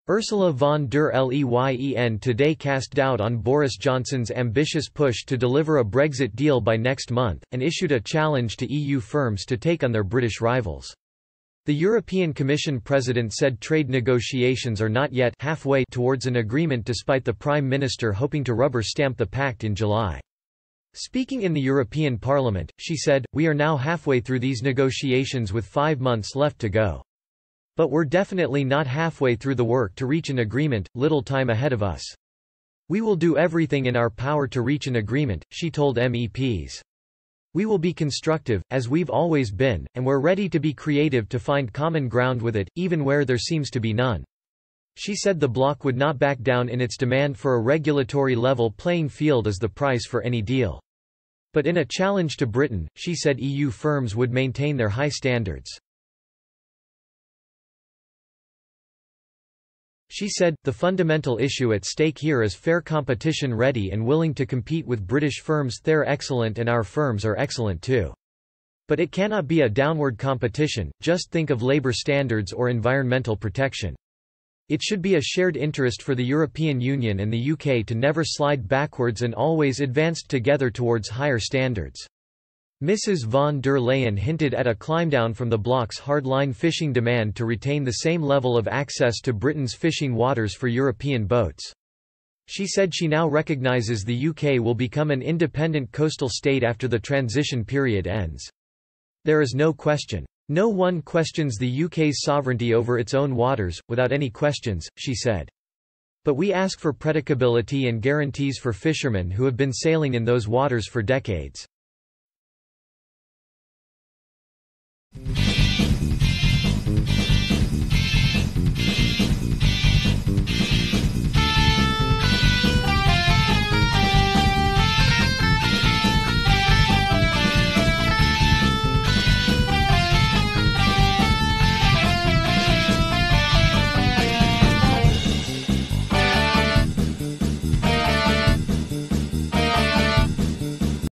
Ursula von der Leyen today cast doubt on Boris Johnson's ambitious push to deliver a Brexit deal by next month, and issued a challenge to EU firms to take on their British rivals. The European Commission President said trade negotiations are not yet halfway towards an agreement, despite the Prime Minister hoping to rubber-stamp the pact in July. Speaking in the European Parliament, she said, "We are now halfway through these negotiations with 5 months left to go. But we're definitely not halfway through the work to reach an agreement, little time ahead of us. We will do everything in our power to reach an agreement," she told MEPs. "We will be constructive, as we've always been, and we're ready to be creative to find common ground with it, even where there seems to be none." She said the bloc would not back down in its demand for a regulatory level playing field as the price for any deal. But in a challenge to Britain, she said EU firms would maintain their high standards. She said, "The fundamental issue at stake here is fair competition, ready and willing to compete with British firms. They're excellent and our firms are excellent too. But it cannot be a downward competition, just think of labour standards or environmental protection. It should be a shared interest for the European Union and the UK to never slide backwards and always advance together towards higher standards." Mrs von der Leyen hinted at a climbdown from the bloc's hardline fishing demand to retain the same level of access to Britain's fishing waters for European boats. She said she now recognises the UK will become an independent coastal state after the transition period ends. "There is no question. No one questions the UK's sovereignty over its own waters, without any questions," she said. "But we ask for predictability and guarantees for fishermen who have been sailing in those waters for decades."